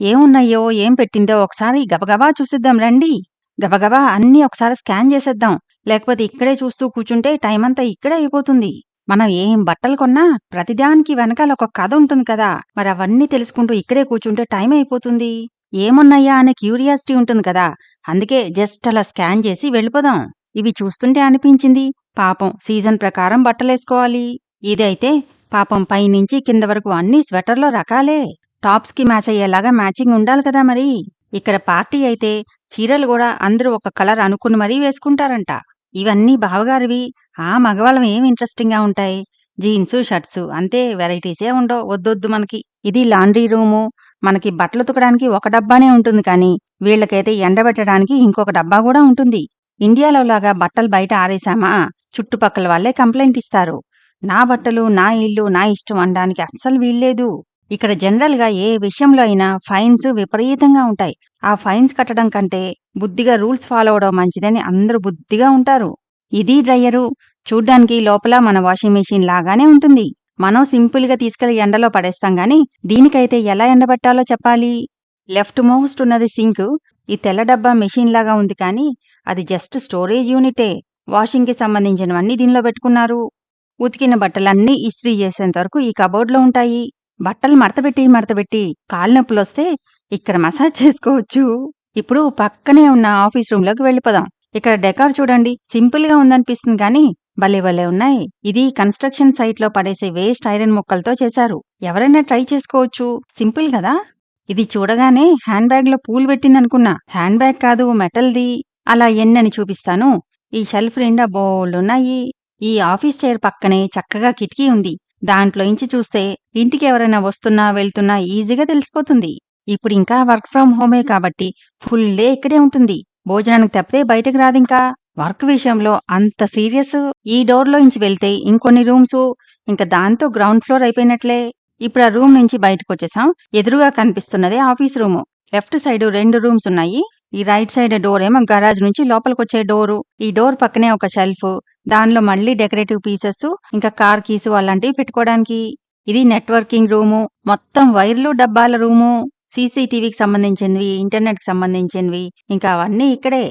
ఏమున్నాయో, ఏం పెట్టిందో ఒకసారి గబగబా చూసేద్దాం రండి. గబగబా అన్నీ ఒకసారి స్కాన్ చేసేద్దాం. లేకపోతే ఇక్కడే చూస్తూ కూర్చుంటే టైమంతా ఇక్కడే అయిపోతుంది. మనం ఏం బట్టలు కొన్నా ప్రతిదానికి వెనకాల ఒక కథ ఉంటుంది కదా! మరి అవన్నీ తెలుసుకుంటూ ఇక్కడే కూర్చుంటే టైం అయిపోతుంది. ఏమున్నాయా అనే క్యూరియాసిటీ ఉంటుంది కదా! అందుకే జస్ట్ అలా స్కాన్ చేసి వెళ్ళిపోదాం. ఇవి చూస్తుంటే అనిపించింది, పాపం సీజన్ ప్రకారం బట్టలేసుకోవాలి. ఇదైతే పాపం పైనుంచి కింద వరకు అన్నీ స్వెటర్‌లో రకాలే. టాప్స్‌కి మ్యాచ్ అయ్యేలాగా మ్యాచింగ్ ఉండాలి కదా మరి. ఇక్కడ పార్టీ అయితే చీరలు గూడా అందరూ ఒక కలర్ అనుకుని మరీ వేసుకుంటారంట. ఇవన్నీ బావగారివి. మగవాళ్ళం ఏం ఇంట్రెస్టింగ్‌గా ఉంటాయి. జీన్సు, షర్ట్సు అంతే, వెరైటీసే ఉండవు. వద్దొద్దు మనకి. ఇది లాండ్రీ రూము. మనకి బట్టలు ఉతకడానికి ఒక డబ్బానే ఉంటుంది కానీ, వీళ్ళకైతే ఎండబెట్టడానికి ఇంకొక డబ్బా గూడా ఉంటుంది. ఇండియాలో లాగా బట్టలు బయట ఆరేశామా, చుట్టుపక్కల వాళ్ళే కంప్లెయింట్ ఇస్తారు. నా బట్టలు, నా ఇల్లు, నా ఇష్టం అనడానికి అస్సలు వీల్లేదు. ఇక్కడ జనరల్‌గా ఏ విషయంలో అయినా ఫైన్స్ విపరీతంగా ఉంటాయి. ఆ ఫైన్స్ కట్టడం కంటే బుద్ధిగా రూల్స్ ఫాలో అవ్వడం మంచిదని అందరూ బుద్ధిగా ఉంటారు. ఇది డ్రయ్యరు. చూడ్డానికి లోపల మన వాషింగ్ మెషిన్ లాగానే ఉంటుంది. మనం సింపుల్‌గా తీసుకెళ్లి ఎండలో పడేస్తాం గానీ, దీనికైతే ఎలా ఎండబెట్టాలో చెప్పాలి. లెఫ్ట్ మోస్ట్ ఉన్నది సింక్. ఈ తెల్ల డబ్బా మెషిన్ లాగా ఉంది కానీ, అది జస్ట్ స్టోరేజ్ యూనిటే. వాషింగ్‌కి సంబంధించినవన్నీ దీనిలో పెట్టుకున్నారు. ఉతికిన బట్టలన్నీ ఇస్త్రీ చేసేంత వరకు ఈ కబోర్డ్‌లో ఉంటాయి. బట్టలు మడతబెట్టి కాళ్ళు నొప్పులొస్తే ఇక్కడ మసాజ్ చేసుకోవచ్చు. ఇప్పుడు పక్కనే ఉన్న ఆఫీస్ రూమ్‌లోకి వెళ్ళిపోదాం. ఇక్కడ డెకార్ చూడండి, సింపుల్‌గా ఉందనిపిస్తుంది కానీ భలే ఉన్నాయి. ఇది కన్‌స్ట్రక్షన్ సైట్‌లో పడేసే వేస్ట్ ఐరన్ ముక్కలతో చేశారు. ఎవరైనా ట్రై చేసుకోవచ్చు. సింపుల్ కదా! ఇది చూడగానే హ్యాండ్ బ్యాగ్‌లో పూలు పెట్టిందనుకున్నా. హ్యాండ్ బ్యాగ్ కాదు, మెటల్‌ది. అలా ఎన్నని చూపిస్తాను. ఈ షెల్ఫ్ నిండా బోలెడున్నాయి. ఈ ఆఫీస్ చైర్ పక్కనే చక్కగా కిటికీ ఉంది. దాంట్లోంచి చూస్తే ఇంటికి ఎవరైనా వస్తున్నా, వెళ్తున్నా ఈజీగా తెలిసిపోతుంది. ఇప్పుడింకా వర్క్ ఫ్రమ్ హోమే కాబట్టి ఫుల్ డే ఇక్కడే ఉంటుంది. భోజనానికి తప్పితే బయటకు రాదింకా. వర్క్ విషయంలో అంత సీరియస్. ఈ డోర్‌లోంచి వెళ్తే ఇంకొన్ని రూమ్సు, ఇంక దాంతో గ్రౌండ్ ఫ్లోర్ అయిపోయినట్లే. ఇప్పుడు ఆ రూమ్ నుంచి బయటకొచ్చేసాం. ఎదురుగా కనిపిస్తున్నదే office room. Left side 2 rooms ఉన్నాయి. ఈ రైట్ సైడ్ డోర్ ఏమో గరాజ్ నుంచి లోపలికొచ్చే డోరు. ఈ డోర్ పక్కనే ఒక షెల్ఫ్. దానిలో మళ్ళీ డెకరేటివ్ పీసెస్, ఇంకా కార్ కీసు అలాంటివి పెట్టుకోవడానికి. ఇది నెట్వర్కింగ్ రూము. మొత్తం వైర్లు, డబ్బాల రూము. సీసీటీవీకి సంబంధించినవి, ఇంటర్నెట్‌కి సంబంధించినవి, ఇంకా అవన్నీ ఇక్కడే.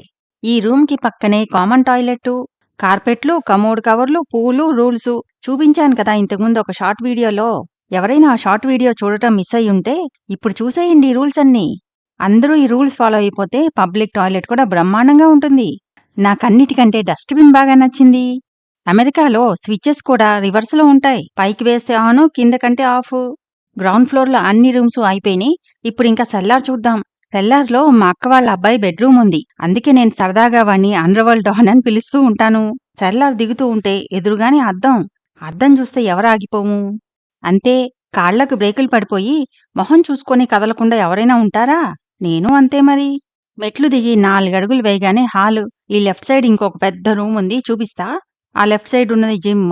ఈ రూమ్‌కి పక్కనే కామన్ టాయిలెట్టు, కార్పెట్లు, కమోడ్ కవర్లు, పూలు, రూల్సు. చూపించాను కదా ఇంతకుముందు ఒక షార్ట్ వీడియోలో. ఎవరైనా ఆ షార్ట్ వీడియో చూడటం మిస్ అయ్యుంటే ఇప్పుడు చూసేయండి ఈ రూల్స్ అన్నీ. అందరూ ఈ రూల్స్ ఫాలో అయిపోతే పబ్లిక్ టాయిలెట్ కూడా బ్రహ్మాండంగా ఉంటుంది. నాకన్నిటికంటే డస్ట్‌బిన్ బాగా నచ్చింది. అమెరికాలో స్విచెస్ కూడా రివర్స్‌లో ఉంటాయి. పైకి వేస్తే ఆను, కింద కంటే ఆఫ్. గ్రౌండ్ ఫ్లోర్‌లో అన్ని రూమ్స్ అయిపోయినాయి. ఇప్పుడింకా సెల్లార్ చూద్దాం. సెల్లార్‌లో మా అక్క వాళ్ళ అబ్బాయి బెడ్‌రూమ్ ఉంది. అందుకే నేను సరదాగా వాణ్ణి అండర్‌వరల్డ్ డాన్ అని పిలుస్తూ ఉంటాను. సెల్లార్ దిగుతూ ఉంటే ఎదురుగానే అద్దం. అద్దం చూస్తే ఎవరు ఆగిపోము. అంతే, కాళ్ళకు బ్రేకులు పడిపోయి మొహం చూసుకొని కదలకుండా ఎవరైనా ఉంటారా? నేను అంతే మరి. మెట్లు దిగి 4 అడుగులు వేయగానే హాలు. ఈ లెఫ్ట్ సైడ్ ఇంకొక పెద్ద రూమ్ ఉంది, చూపిస్తా. ఆ లెఫ్ట్ సైడ్ ఉన్నది జిమ్.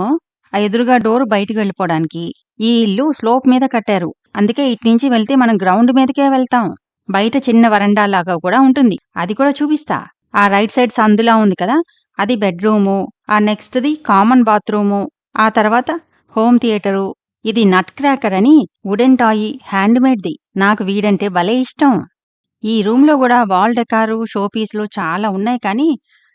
ఆ ఎదురుగా డోర్ బయటికి వెళ్ళిపోవడానికి. ఈ ఇల్లు స్లోప్ మీద కట్టారు. అందుకే ఇట్నుంచి వెళ్తే మనం గ్రౌండ్ మీదకే వెళ్తాం. బయట చిన్న వరండా లాగా కూడా ఉంటుంది. అది కూడా చూపిస్తా. ఆ రైట్ సైడ్ సందులా ఉంది కదా, అది బెడ్రూము. ఆ నెక్స్ట్‌ది కామన్ బాత్రూము. ఆ తర్వాత హోమ్ థియేటరు. ఇది నట్ క్రాకర్ అని వుడెన్ టాయ్ హ్యాండ్‌మేడ్‌ది. నాకు వీడంటే భలే ఇష్టం. ఈ రూమ్‌లో గూడా వాల్ డెకారు, షో పీస్‌లు చాలా ఉన్నాయి కానీ,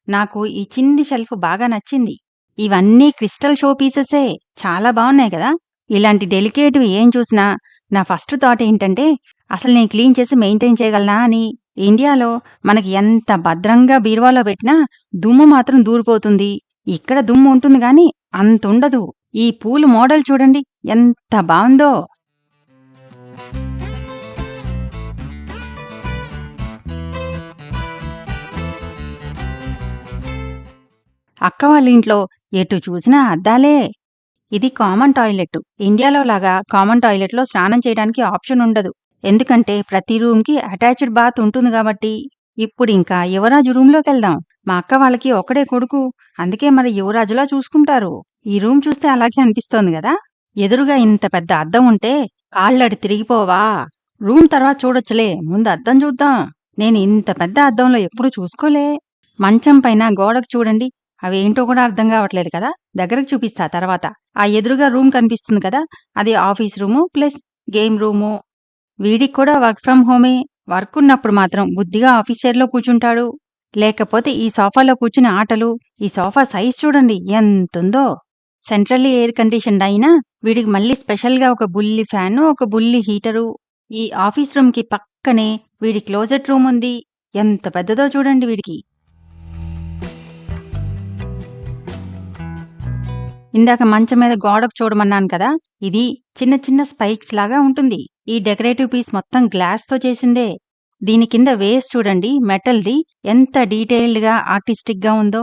నాకు ఈ చిన్ని షెల్ఫ్ బాగా నచ్చింది. ఇవన్నీ క్రిస్టల్ షో పీసెసే. చాలా బావున్నాయి కదా! ఇలాంటి డెలికేట్‌వి ఏం చూసినా నా ఫస్ట్ థాట్ ఏంటంటే, అసలు నేను క్లీన్ చేసి మెయింటైన్ చేయగలనా అని. ఇండియాలో మనకి ఎంత భద్రంగా బీరువాలో పెట్టినా దుమ్ము మాత్రం దూరిపోతుంది. ఇక్కడ దుమ్ము ఉంటుంది గానీ అంతుండదు. ఈ పూలు మోడల్ చూడండి ఎంత బావుందో! అక్క వాళ్ళ ఇంట్లో ఎటు చూసినా అద్దాలే. ఇది కామన్ టాయిలెట్. ఇండియాలో లాగా కామన్ టాయిలెట్‌లో స్నానం చేయడానికి ఆప్షన్ ఉండదు. ఎందుకంటే ప్రతి రూమ్‌కి అటాచ్డ్ బాత్ ఉంటుంది గాబట్టి. ఇప్పుడింకా యువరాజు రూమ్‌లోకెళ్దాం. మా అక్క వాళ్ళకి ఒక్కడే కొడుకు. అందుకే మరి యువరాజులా చూసుకుంటారు. ఈ రూమ్ చూస్తే అలాగే అనిపిస్తోంది గదా! ఎదురుగా ఇంత పెద్ద అద్దం ఉంటే కాళ్ళటు తిరిగిపోవా? రూమ్ తర్వాత చూడొచ్చులే. ముందు అద్దం చూద్దాం. నేను ఇంత పెద్ద అద్దంలో ఎప్పుడూ చూసుకోలే. మంచం పైన గోడకు చూడండి. అవేంటో కూడా అర్థం గావట్లేదు కదా! దగ్గరకు చూపిస్తా తర్వాత. ఆ ఎదురుగా రూమ్ కనిపిస్తుంది కదా! అది office room plus game room. వీడికి కూడా వర్క్ ఫ్రమ్ హోమే. వర్క్ ఉన్నప్పుడు మాత్రం బుద్ధిగా ఆఫీస్ చైర్‌లో కూర్చుంటాడు. లేకపోతే ఈ సోఫాలో కూర్చుని ఆటలు. ఈ సోఫా సైజ్ చూడండి ఎంతుందో! సెంట్రల్లీ ఎయిర్ కండిషన్డ్ అయినా వీడికి మళ్ళీ స్పెషల్‌గా ఒక బుల్లి ఫ్యాను, ఒక బుల్లి హీటరు. ఈ ఆఫీస్ రూమ్‌కి పక్కనే వీడి క్లోజెట్ రూమ్ ఉంది. ఎంత పెద్దదో చూడండి వీడికి. ఇందాక మంచం మీద గోడకు చూడమన్నాను కదా! ఇది చిన్న చిన్న స్పైక్స్ లాగా ఉంటుంది. ఈ డెకరేటివ్ పీస్ మొత్తం గ్లాస్‌తో చేసిందే. దీని కింద వేస్ చూడండి మెటల్‌ది ఎంత డీటెయిల్డ్‌గా, ఆర్టిస్టిక్‌గా ఉందో.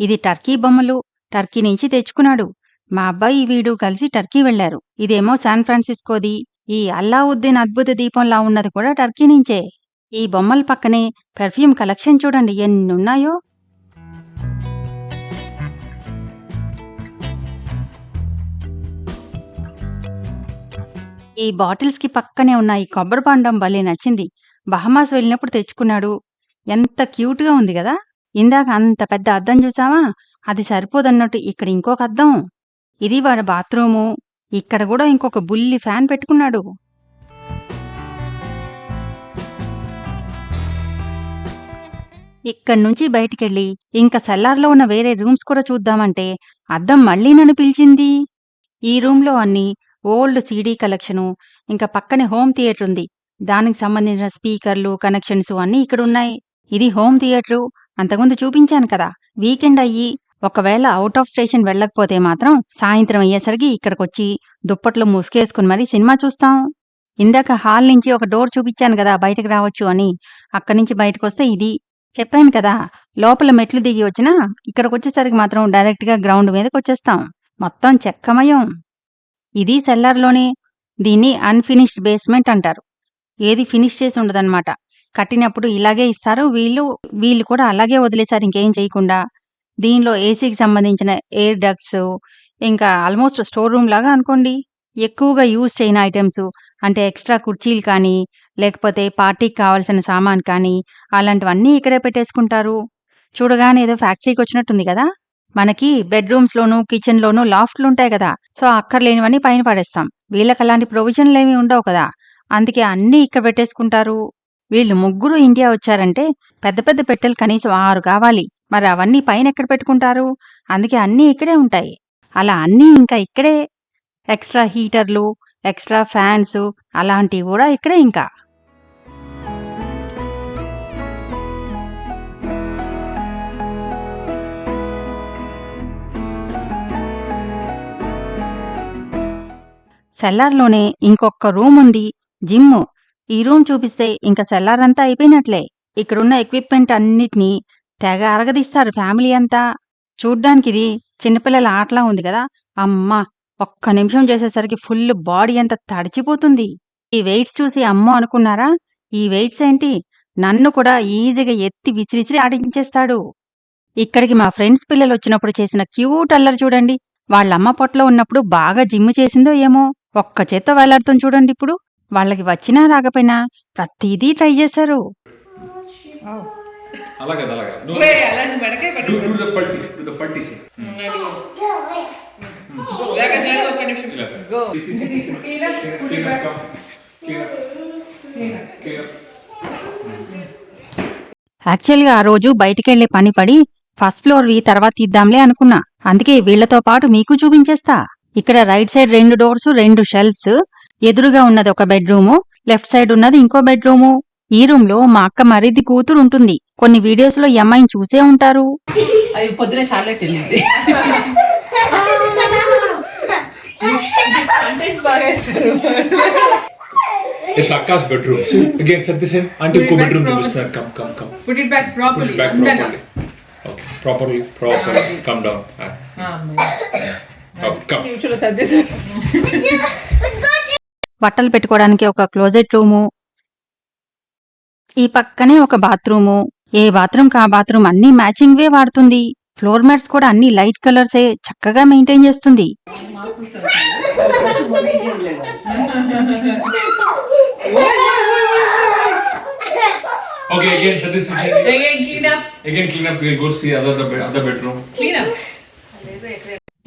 ఇది టర్కీ బొమ్మలు. టర్కీ నుంచి తెచ్చుకున్నాడు. మా అబ్బాయి వీడు కలిసి టర్కీ వెళ్లారు. ఇదేమో శాన్ ఫ్రాన్సిస్కోది. ఈ అల్లావుద్దీన్ అద్భుత దీపంలా ఉన్నది కూడా టర్కీ నుంచే. ఈ బొమ్మల పక్కనే పెర్ఫ్యూమ్ కలెక్షన్ చూడండి ఎన్నున్నాయో. ఈ బాటిల్స్‌కి పక్కనే ఉన్న ఈ కొబ్బరి బొండం భలే నచ్చింది. బహమాస్ వెళ్ళినప్పుడు తెచ్చుకున్నాడు. ఎంత క్యూట్‌గా ఉంది గదా! ఇందాక అంత పెద్ద అద్దం జూసావా? అది సరిపోదన్నట్టు ఇక్కడ ఇంకొక అద్దం. ఇది వాడి బాత్రూము. ఇక్కడ గూడా ఇంకొక బుల్లి ఫ్యాన్ పెట్టుకున్నాడు. ఇక్కడి నుంచి బయటికెళ్ళి ఇంక సెల్లార్‌లో ఉన్న వేరే రూమ్స్ కూడా చూద్దామంటే అద్దం మళ్ళీ నన్ను పిలిచింది. ఈ రూమ్‌లో అన్నీ ఓల్డ్ సీడీ కలెక్షను, ఇంకా పక్కనే హోమ్ థియేటర్ ఉంది. దానికి సంబంధించిన స్పీకర్లు, కనెక్షన్స్ అన్నీ ఇక్కడున్నాయి. ఇది హోమ్ థియేటరు. అంతకుముందు చూపించాను కదా! వీకెండ్ అయ్యి ఒకవేళ ఔట్ ఆఫ్ స్టేషన్ వెళ్ళకపోతే మాత్రం సాయంత్రం అయ్యేసరికి ఇక్కడికొచ్చి దుప్పట్లు ముసుగేసుకుని మరీ సినిమా చూస్తాం. ఇందాక హాల్ నుంచి ఒక డోర్ చూపించాను గదా! బయటకి రావచ్చు అని. అక్కడి నుంచి బయటకొస్తే ఇది. చెప్పాను కదా! లోపల మెట్లు దిగి వచ్చినా ఇక్కడికొచ్చేసరికి మాత్రం డైరెక్ట్‌గా గ్రౌండ్ మీదకొచ్చేస్తాం. మొత్తం చెక్కమయం. ఇది సెల్లార్‌లోనే. దీన్ని అన్‌ఫినిష్డ్ బేస్‌మెంట్ అంటారు. ఏది ఫినిష్ చేసి ఉండదనమాట. కట్టినప్పుడు ఇలాగే ఇస్తారు. వీళ్ళు కూడా అలాగే వదిలేసారు ఇంకేం చేయకుండా. దీనిలో ఏసీకి సంబంధించిన ఎయిర్ డక్ట్స్, ఇంకా ఆల్మోస్ట్ స్టోర్ రూమ్ లాగా అనుకోండి. ఎక్కువగా యూజ్ చేయని ఐటెమ్స్ అంటే ఎక్స్‌ట్రా కుర్చీలు కానీ, లేకపోతే పార్టీకి కావాల్సిన సామాను కానీ, అలాంటివన్నీ ఇక్కడే పెట్టేసుకుంటారు. చూడగానే ఏదో ఫ్యాక్టరీకొచ్చినట్టుంది గదా! మనకి బెడ్‌రూమ్స్‌లోనూ, కిచెన్‌లోనూ లాఫ్ట్‌లుంటాయి గదా! సో, అక్కర్లేనివన్నీ పైన పడేస్తాం. వీళ్ళకలాంటి ప్రొవిజన్‌లేమి ఉండవు కదా! అందుకే అన్నీ ఇక్కడ పెట్టేసుకుంటారు. వీళ్ళు ముగ్గురు ఇండియా వచ్చారంటే పెద్ద పెద్ద పెట్టెలు కనీసం 6 కావాలి. మరి అవన్నీ పైనెక్కడ పెట్టుకుంటారు? అందుకే అన్నీ ఇక్కడే ఉంటాయి. అలా అన్నీ ఇంకా ఇక్కడే. ఎక్స్‌ట్రా హీటర్లు, ఎక్స్‌ట్రా ఫ్యాన్సు అలాంటివి గూడా ఇక్కడే ఇంకా. సెల్లార్‌లోనే ఇంకొక రూముంది. జిమ్. ఈ రూమ్ చూపిస్తే ఇంక సెల్లారంతా అయిపోయినట్లే. ఇక్కడున్న ఎక్విప్‌మెంట్ అన్నిటిని తెగ అరగదీస్తారు ఫ్యామిలీ అంతా. చూడ్డానికిది చిన్నపిల్లల ఆటలా ఉంది గదా! అమ్మా! ఒక్క నిమిషం చేసేసరికి ఫుల్ బాడీ అంతా తడిచిపోతుంది. ఈ వెయిట్స్ చూసి అమ్మో అనుకున్నారా? ఈ వెయిట్స్ ఏంటి? నన్ను కూడా ఈజీగా ఎత్తి విసిరిసిరి ఆడించేస్తాడు. ఇక్కడికి మా ఫ్రెండ్స్ పిల్లలొచ్చినప్పుడు చేసిన క్యూట్ అల్లరి చూడండి. వాళ్ళమ్మ పొట్టలో ఉన్నప్పుడు బాగా జిమ్ చేసిందో ఏమో! ఒక్క చేత్తో వేలాడుతుంది చూడండిప్పుడు. వాళ్ళకి వచ్చినా రాకపోయినా ప్రతీదీ ట్రై చేశారు. Oh. అలాగే అలాగే అలాంటి మెడకే do the pulti sir. ఒక నిమిషం go Clean up, come. Clean up. యాక్చువల్గా ఆ రోజు బయటికెళ్లే పని పడి ఫస్ట్ ఫ్లోర్వి తర్వాత తీద్దాంలే అనుకున్నా. అందుకే వీళ్లతో పాటు మీకు చూపించేస్తా. ఇక్కడ రైట్ సైడ్ 2 డోర్స్ 2 షెల్ఫ్స్, ఎదురుగా ఉన్నది ఒక బెడ్రూము, లెఫ్ట్ సైడ్ ఉన్నది ఇంకో బెడ్రూము. ఈ రూమ్ లో మా అక్క మరిది కూతురు ఉంటుంది. కొన్ని వీడియోస్ లో ఈ అమ్మాయిని చూసే ఉంటారు. అది పొద్దున షార్లెట్ వెళ్ళింది కంటెంట్ బాగా వేస్తారు It's Akka's bedroom. See, again, set this in. Auntie, go bedroom to listener. Come. Put it back Put properly. it back properly. Okay, properly. Come down. Come. నిమిషంలో సర్దేసి బట్టలు పెట్టుకోవడానికి ఒక క్లోజెట్ రూము, ఈ పక్కనే ఒక బాత్రూము. ఏ bathroom కా bathroom అన్ని matching వే వాడుతుంది. ఫ్లోర్ మ్యాట్స్ కూడా అన్ని లైట్ కలర్సే చక్కగా మెయింటైన్ చేస్తుంది. Okay, again, set this in. Again clean up. We'll go see other bedroom. Clean up.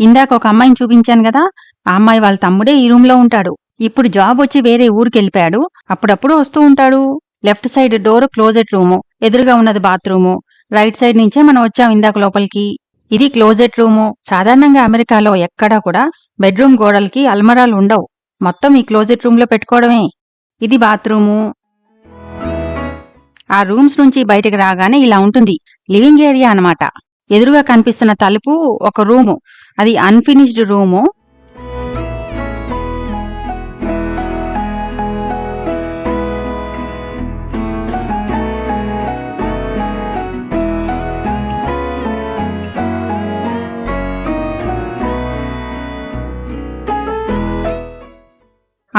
ఇందాక ఒక అమ్మాయిని చూపించాను కదా, ఆ అమ్మాయి వాళ్ళ తమ్ముడే ఈ రూమ్ లో ఉంటాడు. ఇప్పుడు జాబ్ వచ్చి వేరే ఊరికెళ్ళిపోయాడు. అప్పుడప్పుడు వస్తూ ఉంటాడు. Left side door closet room, ఎదురుగా ఉన్నది బాత్రూము. రైట్ సైడ్ నుంచే మనం వచ్చాం ఇందాక లోపలికి. ఇది క్లోజెట్ రూము. సాధారణంగా అమెరికాలో ఎక్కడా కూడా బెడ్రూమ్ గోడలకి అల్మరాలు ఉండవు. మొత్తం ఈ క్లోజెట్ రూమ్ లో పెట్టుకోవడమే. ఇది బాత్రూము. ఆ రూమ్స్ నుంచి బయటకు రాగానే ఇలా ఉంటుంది. లివింగ్ ఏరియా అన్నమాట. ఎదురుగా కనిపిస్తున్న తలుపు ఒక రూము, అది అన్ఫినిష్డ్ రూము.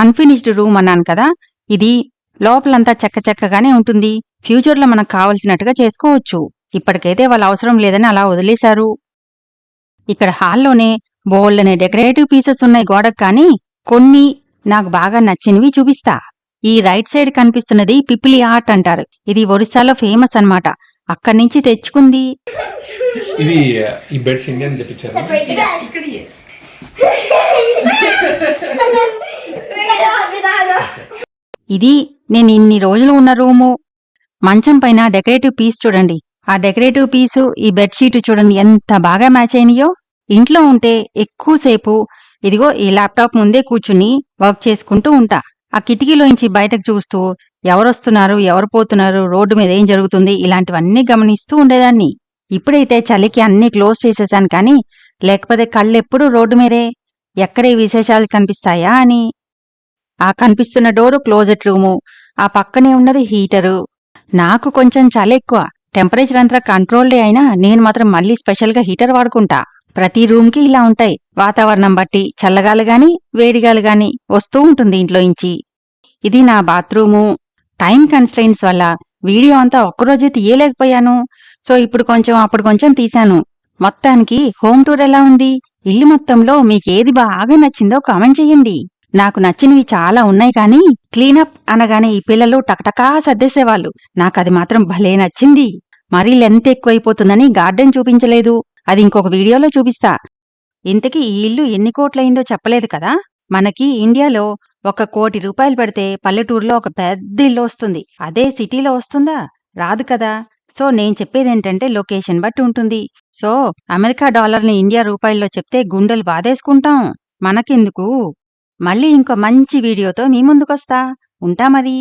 అన్ఫినిష్డ్ రూమ్ అన్నాను కదా, ఇది లోపలంతా చక్కగానే ఉంటుంది. ఫ్యూచర్లో మనకు కావలసినట్టుగా చేసుకోవచ్చు. ఇప్పటికైతే వాళ్ళ అవసరం లేదని అలా వదిలేశారు. ఇక్కడ హాల్లోనే బోల్డనే డెకరేటివ్ పీసెస్ ఉన్నాయి గోడకు. కానీ కొన్ని నాకు బాగా నచ్చినవి చూపిస్తా. ఈ రైట్ సైడ్ కనిపిస్తున్నది పిపిలి ఆర్ట్ అంటారు. ఇది ఒరిస్సాలో ఫేమస్ అన్నమాట. అక్కడి నుంచి తెచ్చుకుంది. ఇది ఈ బెడ్స్ ఇండియన్ తెప్పించారు. ఇక్కడియే ఇది నేను ఇన్ని రోజులు ఉన్న రూము. మంచం పైన డెకరేటివ్ పీస్ చూడండి. ఆ డెకరేటివ్ పీసు ఈ బెడ్షీట్ చూడండి ఎంత బాగా మ్యాచ్ అయినాయో. ఇంట్లో ఉంటే ఎక్కువసేపు ఇదిగో ఈ ల్యాప్టాప్ ముందే కూర్చుని వర్క్ చేసుకుంటూ ఉంటా. ఆ కిటికీలోంచి బయటకు చూస్తూ ఎవరొస్తున్నారు, ఎవరు పోతున్నారు, రోడ్డు మీద ఏం జరుగుతుంది, ఇలాంటివన్నీ గమనిస్తూ ఉండేదాన్ని. ఇప్పుడైతే చలికి అన్నీ క్లోజ్ చేసేసాను. కానీ లేకపోతే కళ్ళెప్పుడు రోడ్డు మీదే, ఎక్కడే విశేషాలు కనిపిస్తాయా అని. ఆ కనిపిస్తున్న డోరు క్లోజెట్ రూము, ఆ పక్కనే ఉన్నది హీటరు. నాకు కొంచెం చలి ఎక్కువ. టెంపరేచర్ అంతా కంట్రోల్డే అయినా నేను మాత్రం మళ్ళీ స్పెషల్గా హీటర్ వాడుకుంటా. ప్రతి రూమ్కి ఇలా ఉంటాయి. వాతావరణం బట్టి చల్లగాలి గాని వేడిగాలి గాని వస్తూ ఉంటుంది ఇంట్లోంచి. ఇది నా బాత్రూము. టైం కన్స్ట్రెయింట్స్ వల్ల వీడియో అంతా ఒక్కరోజే తీయలేకపోయాను. సో ఇప్పుడు కొంచెం అప్పుడు కొంచెం తీశాను. మొత్తానికి హోమ్ టూర్ ఎలా ఉంది? ఇల్లు మొత్తంలో మీకేది బాగా నచ్చిందో కామెంట్ చెయ్యండి. నాకు నచ్చినవి చాలా ఉన్నాయి. కానీ క్లీనప్ అనగానే ఈ పిల్లలు టకటకా సర్దేసేవాళ్ళు. నాకది మాత్రం భలే నచ్చింది. మరీ లెంత్ ఎక్కువైపోతుందని గార్డెన్ చూపించలేదు. అది ఇంకొక వీడియోలో చూపిస్తా. ఇంతకీ ఈ ఇల్లు ఎన్ని కోట్లయిందో చెప్పలేదు కదా. మనకి ఇండియాలో 1 కోటి రూపాయలు పెడితే పల్లెటూరులో ఒక పెద్ద ఇల్లు వస్తుంది. అదే సిటీలో వస్తుందా? రాదు కదా. సో నేను చెప్పేదేంటంటే లొకేషన్ బట్టి ఉంటుంది. సో అమెరికా డాలర్ని ఇండియా రూపాయల్లో చెప్తే గుండెలు బాధేసుకుంటాం. మనకెందుకు? మళ్ళీ ఇంకో మంచి వీడియోతో మీ ముందుకొస్తా. ఉంటా మరి.